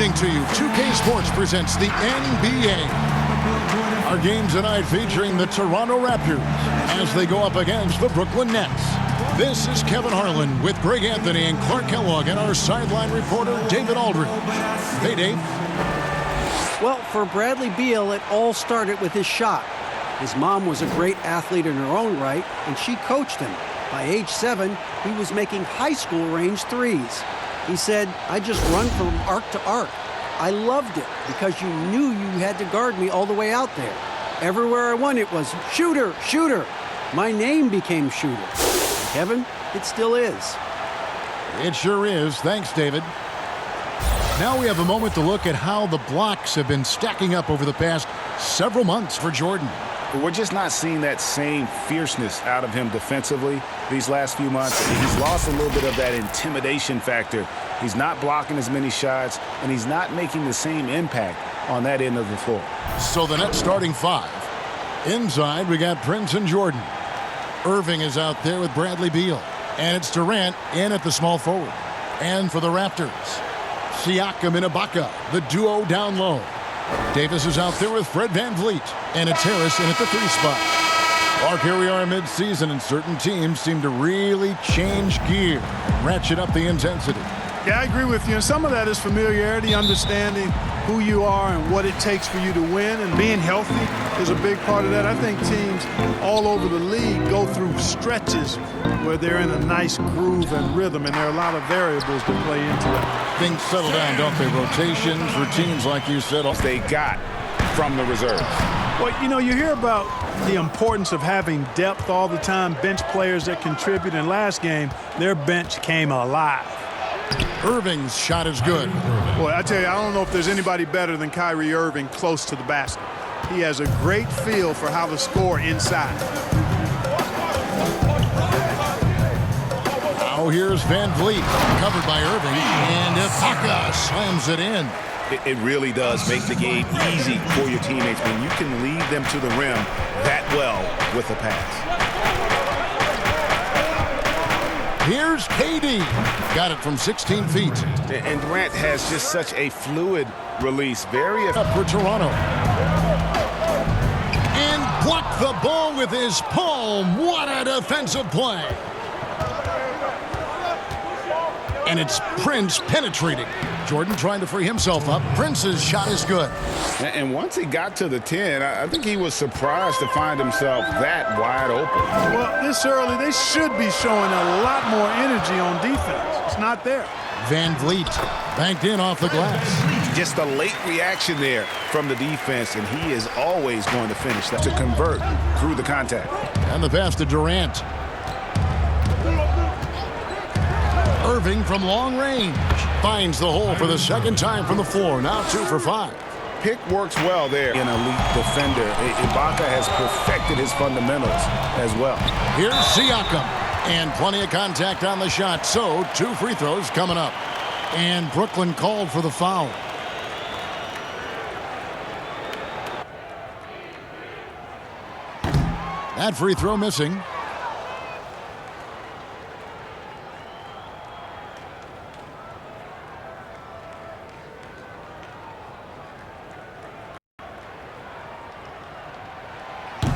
evening to you. 2K Sports presents the NBA. Our game tonight featuring the Toronto Raptors as they go up against the Brooklyn Nets. This is Kevin Harlan with Greg Anthony and Clark Kellogg and our sideline reporter David Aldridge. Hey, Dave. Well, for Bradley Beal, it all started with his shot. His mom was a great athlete in her own right, and she coached him. By age 7, he was making high school range threes. He said, "I just run from arc to arc. I loved it because you knew you had to guard me all the way out there. Everywhere I went, it was shooter, shooter. My name became shooter." And Kevin, it still is. It sure is. Thanks, David. Now we have a moment to look at how the blocks have been stacking up over the past several months for Jordan. We're just not seeing that same fierceness out of him defensively these last few months. He's lost a little bit of that intimidation factor. He's not blocking as many shots, and he's not making the same impact on that end of the floor. So the Nets starting 5. Inside, we got Prince and Jordan. Irving is out there with Bradley Beal. And it's Durant in at the small forward. And for the Raptors, Siakam and Ibaka, the duo down low. Davis is out there with Fred VanVleet. And it's Harris in at the 3 spot. Clark, here we are mid-season, and certain teams seem to really change gear, ratchet up the intensity. Yeah, I agree with you. And some of that is familiarity, understanding who you are and what it takes for you to win. And being healthy is a big part of that. I think teams all over the league go through stretches where they're in a nice groove and rhythm, and there are a lot of variables that play into that. Things settle down, don't they? Rotations, routines, like you said. They got from the reserves. Well, you know, you hear about the importance of having depth all the time, bench players that contribute. In last game, their bench came alive. Irving's shot is good. Boy, I tell you, I don't know if there's anybody better than KYRIE Irving close to the basket. He has a great feel for how to score inside. Now here's VanVleet, covered by Irving, and Ibaka slams it in. It really does make the game easy for your teammates when you can lead them to the rim that well with a pass. Here's KD. Got it from 16 feet. And Durant has just such a fluid release. Very up for Toronto. And blocked the ball with his palm. What a defensive play. And it's Prince penetrating. Jordan trying to free himself up. Prince's shot is good. And once he got to the 10, I think he was surprised to find himself that wide open. Well, this early, they should be showing a lot more energy on defense. It's not there. VanVleet banked in off the glass. Just a late reaction there from the defense, and he is always going to finish that to convert through the contact. And the pass to Durant. Irving from long range finds the hole for the second time from the floor. Now 2 for 5. Pick works well there. An elite defender. Ibaka has perfected his fundamentals as well. Here's Siakam. And plenty of contact on the shot. So 2 free throws coming up. And Brooklyn called for the foul. That free throw missing.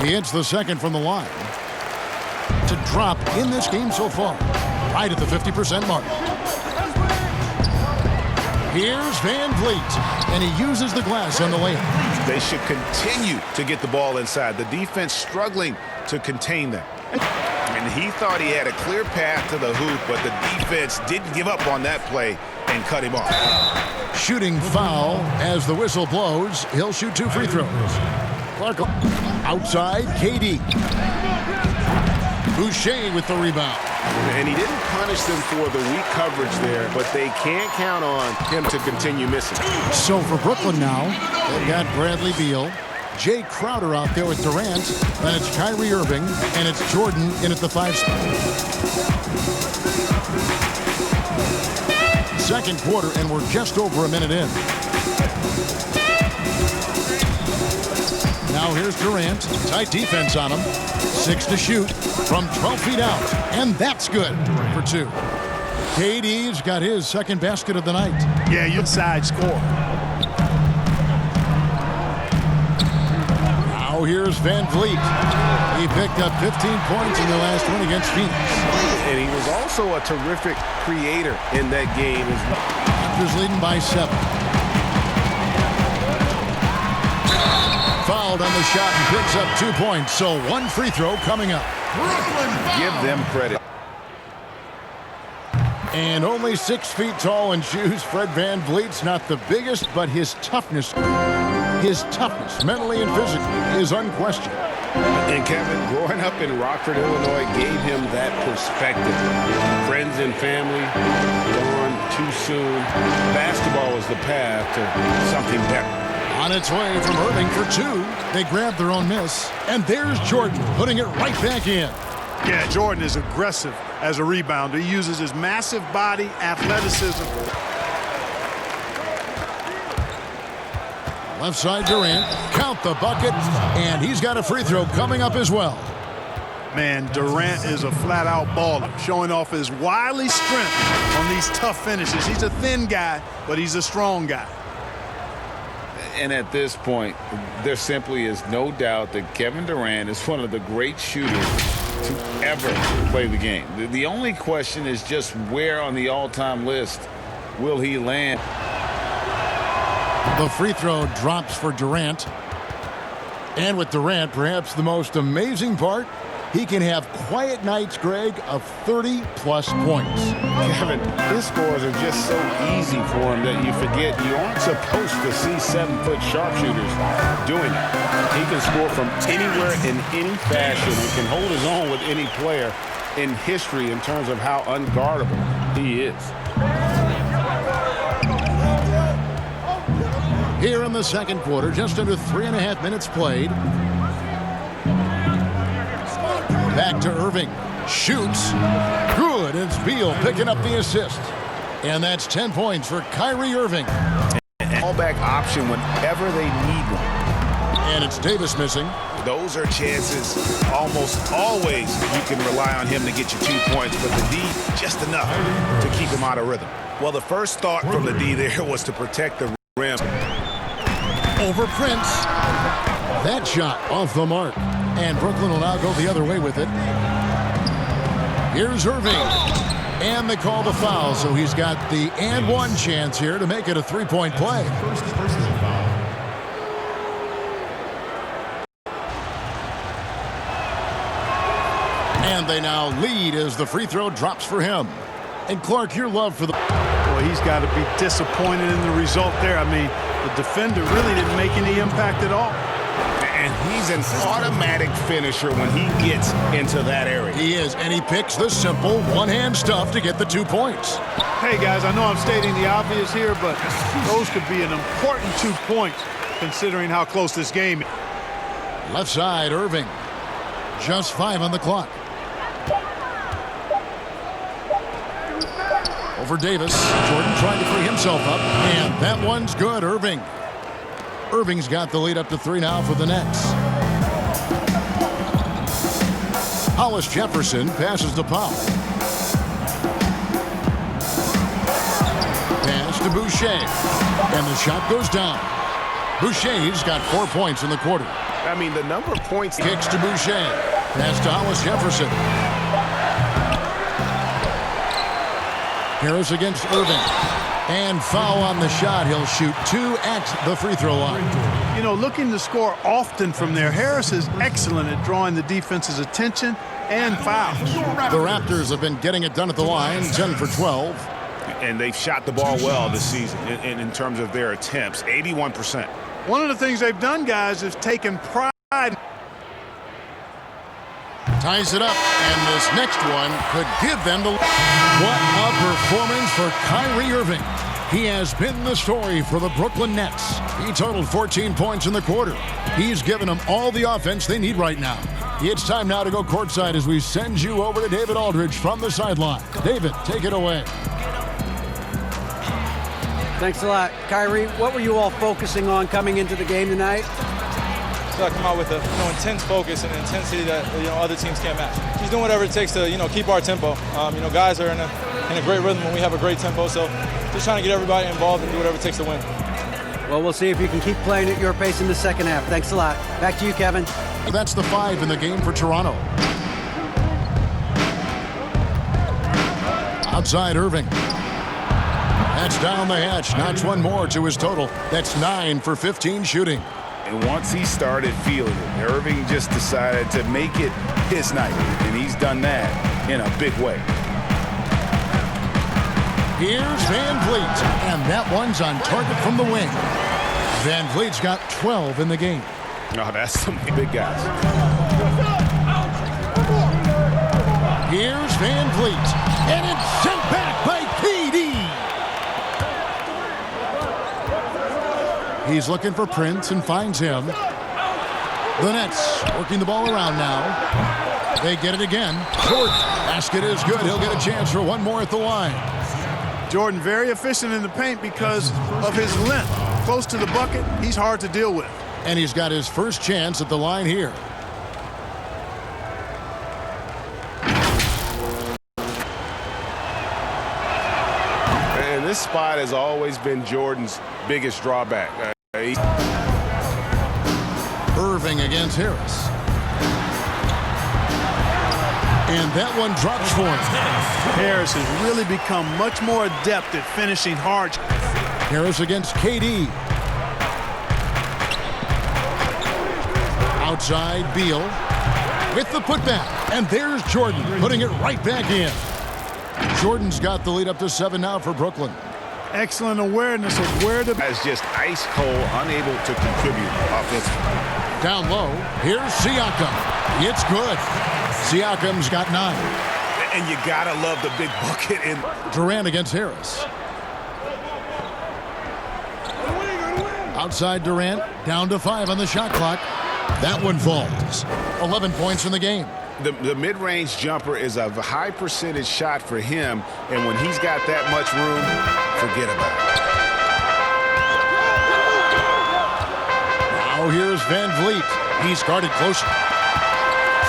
He hits the second from the line to drop in this game so far, right at the 50% mark. Here's VanVleet, and he uses the glass on the layup. They should continue to get the ball inside. The defense struggling to contain them. And he thought he had a clear path to the hoop, but the defense didn't give up on that play and cut him off. Shooting foul as the whistle blows. He'll shoot 2 free throws. Clark outside, KD. Boucher with the rebound. And he didn't punish them for the weak coverage there, but they can't count on him to continue missing. So for Brooklyn now, they've got Bradley Beal, Jay Crowder out there with Durant, then it's KYRIE Irving, and it's Jordan in at the 5 spot. Second quarter, and we're just over a minute in. Now here's Durant. Tight defense on him. 6 to shoot from 12 feet out. And that's good for 2. KD's got his second basket of the night. Yeah, you inside score. Now here's Van Vliet. He picked up 15 points in the last one against Phoenix. And he was also a terrific creator in that game as well. Raptors leading by 7. Fouled on the shot and picks up 2 points. So one free throw coming up. Give them credit. And only 6 feet tall in shoes, Fred Van Vliet's not the biggest, but his toughness, mentally and physically, is unquestioned. And Kevin, growing up in Rockford, Illinois, gave him that perspective. Friends and family gone too soon. Basketball was the path to something better. On its way from Irving for 2. They grab their own miss. And there's Jordan putting it right back in. Yeah, Jordan is aggressive as a rebounder. He uses his massive body, athleticism. Left side Durant, count the bucket, and he's got a free throw coming up as well. Man, Durant is a flat-out baller, showing off his wily strength on these tough finishes. He's a thin guy, but he's a strong guy. And at this point, there simply is no doubt that Kevin Durant is one of the great shooters to ever play the game. The only question is just where on the all-time list will he land? The free throw drops for Durant. And with Durant, perhaps the most amazing part, he can have quiet nights, Greg, of 30-plus points. Kevin, his scores are just so easy for him that you forget you aren't supposed to see 7-foot sharpshooters doing it. He can score from anywhere in any fashion and can hold his own with any player in history in terms of how unguardable he is. Here in the second quarter, just under 3.5 minutes played. Back to Irving. Shoots. Good. It's Beal picking up the assist. And that's 10 points for KYRIE Irving. Fallback option whenever they need one. And it's Davis missing. Those are chances almost always you can rely on him to get you 2 points, but the D just enough to keep him out of rhythm. Well, the first thought from the D there was to protect the rim. Over Prince. That shot off the mark. And Brooklyn will now go the other way with it. Here's Irving. And they call the foul, so he's got the and one chance here to make it a three-point play. And they now lead as the free throw drops for him. And Clark, your love for the... Boy, he's got to be disappointed in the result there. I mean, the defender really didn't make any impact at all. And he's an automatic finisher when he gets into that area. He is, and he picks the simple one-hand stuff to get the 2 points. Hey, guys, I know I'm stating the obvious here, but those could be an important 2 points considering how close this game is. Left side, Irving. Just 5 on the clock. Over Davis. Jordan trying to free himself up, and that one's good. Irving's got the lead up to 3 now for the Nets. Hollis Jefferson passes to Powell. Pass to Boucher. And the shot goes down. Boucher's got 4 points in the quarter. I mean, the number of points... Kicks to Boucher. Pass to Hollis Jefferson. Harris against Irving. And foul on the shot. He'll shoot 2 at the free throw line. You know, looking to score often from there, Harris is excellent at drawing the defense's attention and fouls. The Raptors have been getting it done at the line, 10 for 12. And they've shot the ball well this season in terms of their attempts, 81%. One of the things they've done, guys, is taken pride. Ties it up, and this next one could give them the... What a performance for KYRIE Irving. He has been the story for the Brooklyn Nets. He totaled 14 points in the quarter. He's given them all the offense they need right now. It's time now to go courtside as we send you over to David Aldridge from the sideline. David, take it away. Thanks a lot. KYRIE, what were you all focusing on coming into the game tonight? So I come out with a intense focus and intensity that other teams can't match. He's doing whatever it takes to keep our tempo. Guys are in a in a great rhythm and we have a great tempo. So just trying to get everybody involved and do whatever it takes to win. Well, we'll see if you can keep playing at your pace in the second half. Thanks a lot. Back to you, Kevin. That's the 5 in the game for Toronto. Outside Irving. That's down the hatch. Knocks one more to his total. That's 9 for 15 shooting. And once he started feeling it, Irving just decided to make it his night. And he's done that in a big way. Here's Van Vliet. And that one's on target from the wing. Van Vliet's got 12 in the game. Oh, that's some big guys. Here's Van Vliet. And it's sent back by KD. He's looking for Prince and finds him. The Nets working the ball around now. They get it again. Jordan. Basket is good. He'll get a chance for one more at the line. Jordan very efficient in the paint because of his length. Close to the bucket, he's hard to deal with. And he's got his first chance at the line here. And this spot has always been Jordan's biggest drawback. Irving against Harris. And that one drops for him. Harris has really become much more adept at finishing hard. Harris against KD. Outside Beal with the putback. And there's Jordan putting it right back in. Jordan's got the lead up to 7 now for Brooklyn. Excellent awareness of where to... As just ice cold, unable to contribute offensively. Down low, here's Siakam. It's good. Siakam's got 9. And you gotta love the big bucket in. Durant against Harris. Outside Durant, down to 5 on the shot clock. That one falls. 11 points in the game. The mid-range jumper is a high percentage shot for him, and when he's got that much room, forget about it. Now here's Van Vliet. He's guarded closer.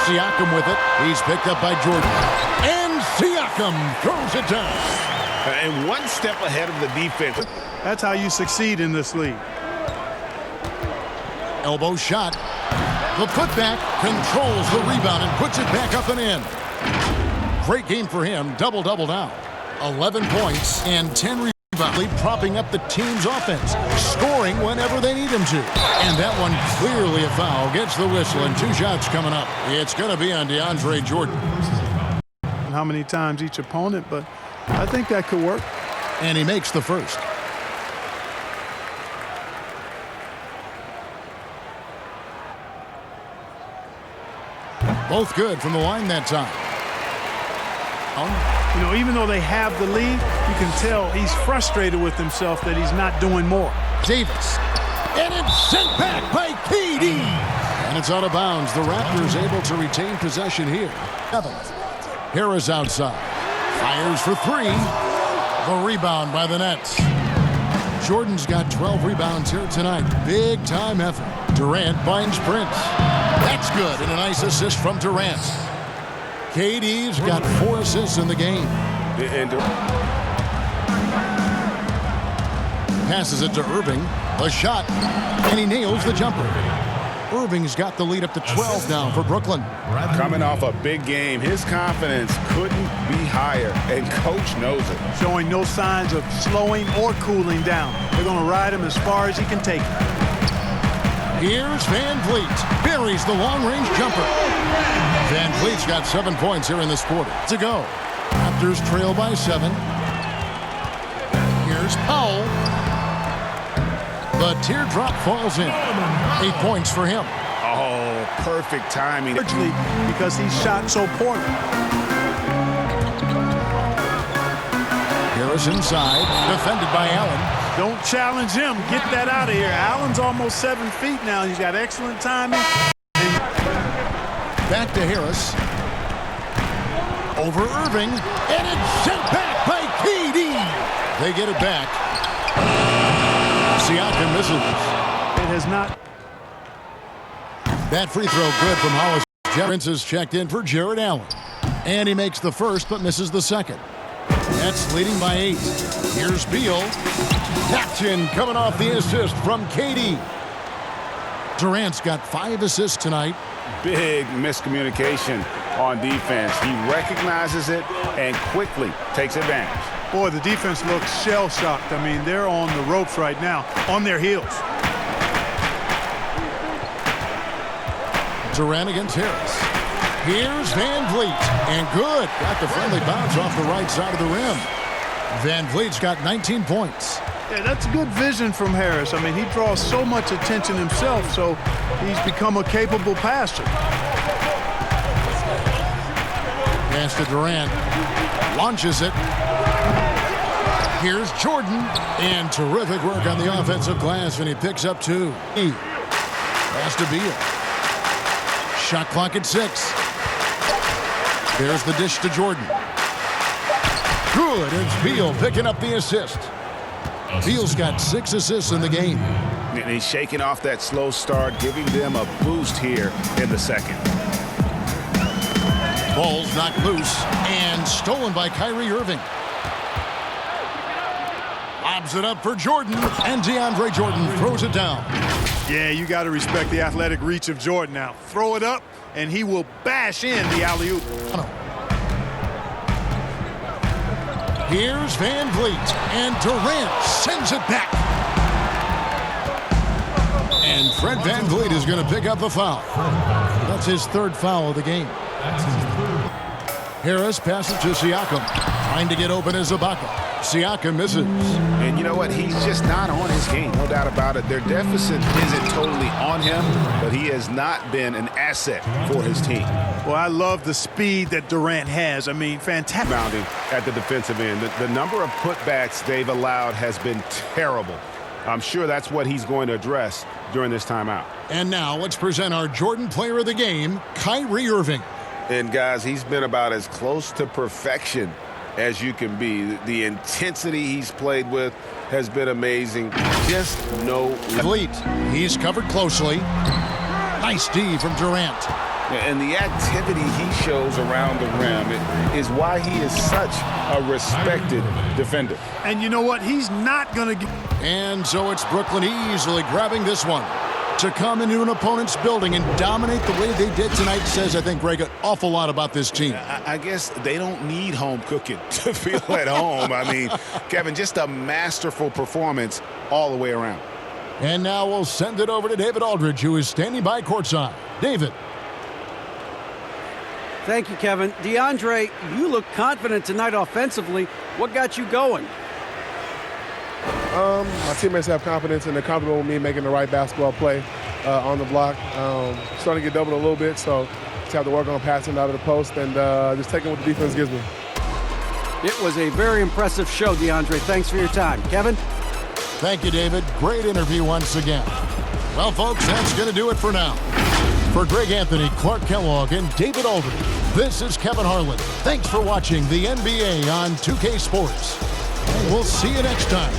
Siakam with it. He's picked up by Jordan. And Siakam throws it down. And one step ahead of the defense. That's how you succeed in this league. Elbow shot. The putback controls the rebound and puts it back up and in. Great game for him. Double-double now. 11 points and 10 rebounds. Propping up the team's offense. Scoring whenever they need him to. And that one clearly a foul. Gets the whistle and 2 shots coming up. It's going to be on DeAndre Jordan. How many times each opponent, but I think that could work. And he makes the first. Both good from the line that time. You know, even though they have the lead, you can tell he's frustrated with himself that he's not doing more. Davis. And it's sent back by KD. And it's out of bounds. The Raptors able to retain possession here. 7. Harris outside. Fires for 3. The rebound by the Nets. Jordan's got 12 rebounds here tonight. Big time effort. Durant finds Prince. That's good, and a nice assist from Durant. KD's got 4 assists in the game. Passes it to Irving. A shot, and he nails the jumper. Irving's got the lead up to 12 now for Brooklyn. Coming off a big game, his confidence couldn't be higher, and coach knows it. Showing no signs of slowing or cooling down. They're going to ride him as far as he can take it. Here's Van Vliet. Buries the long-range jumper. Van Vliet's got 7 points here in this quarter. To go. Raptors trail by 7. Here's Powell. The teardrop falls in. 8 points for him. Oh, perfect timing. Because he shot so poorly. Harris inside. Defended by Allen. Don't challenge him. Get that out of here. Allen's almost 7 feet now. He's got excellent timing. Back to Harris. Over Irving. And it's sent back by KD. They get it back. Siakam misses. It has not. That free throw good from Hollis. Prince is checked in for Jared Allen. And he makes the first but misses the second. Nets leading by 8. Here's Beal. Tapped in, coming off the assist from KD. Durant's got 5 assists tonight. Big miscommunication on defense. He recognizes it and quickly takes advantage. Boy, the defense looks shell-shocked. I mean, they're on the ropes right now, on their heels. Durant against Harris. Here's Van Vliet. And good. Got the friendly bounce off the right side of the rim. Van Vliet's got 19 points. Yeah, that's good vision from Harris. I mean, he draws so much attention himself, so he's become a capable passer. Pass to Durant. Launches it. Here's Jordan. And terrific work on the offensive glass, and he picks up 2. Pass to Beal. Shot clock at 6. There's the dish to Jordan. Good. It's Beal picking up the assist. Beal's got 6 assists in the game. And he's shaking off that slow start, giving them a boost here in the second. Ball's knocked loose and stolen by Kyrie Irving. Lobs it up for Jordan, and DeAndre Jordan throws it down. Yeah, you got to respect the athletic reach of Jordan now. Throw it up, and he will bash in the alley-oop. Here's Van Vliet, and Durant sends it back. And Fred Van Vliet is going to pick up a foul. That's his 3rd foul of the game. Harris passes to Siakam, trying to get open as Ibaka. Siakam misses. And you know what? He's just not on his game, no doubt about it. Their deficit isn't totally on him, but he has not been an asset for his team. Well, I love the speed that Durant has. I mean, fantastic. Mounting at the defensive end. The number of putbacks they've allowed has been terrible. I'm sure that's what he's going to address during this timeout. And now let's present our Jordan Player of the Game, Kyrie Irving. And guys, he's been about as close to perfection as you can be. The intensity he's played with has been amazing. Just no Vliet, he's covered closely. Nice D from Durant. And the activity he shows around the rim is why he is such a respected defender. And you know what? He's not going to get... And so it's Brooklyn easily grabbing this one. To come into an opponent's building and dominate the way they did tonight says, I think, Greg, an awful lot about this team. I guess they don't need home cooking to feel at home. I mean, Kevin, just a masterful performance all the way around. And now we'll send it over to David Aldridge, who is standing by courtside. David. Thank you, Kevin. DeAndre, you look confident tonight offensively. What got you going? My teammates have confidence and they're comfortable with me making the right basketball play on the block. Starting to get doubled a little bit, so just have to work on passing out of the post and just taking what the defense gives me. It was a very impressive show, DeAndre. Thanks for your time. Kevin? Thank you, David. Great interview once again. Well, folks, that's going to do it for now. For Greg Anthony, Clark Kellogg, and David Aldridge, this is Kevin Harlan. Thanks for watching the NBA on 2K Sports. We'll see you next time.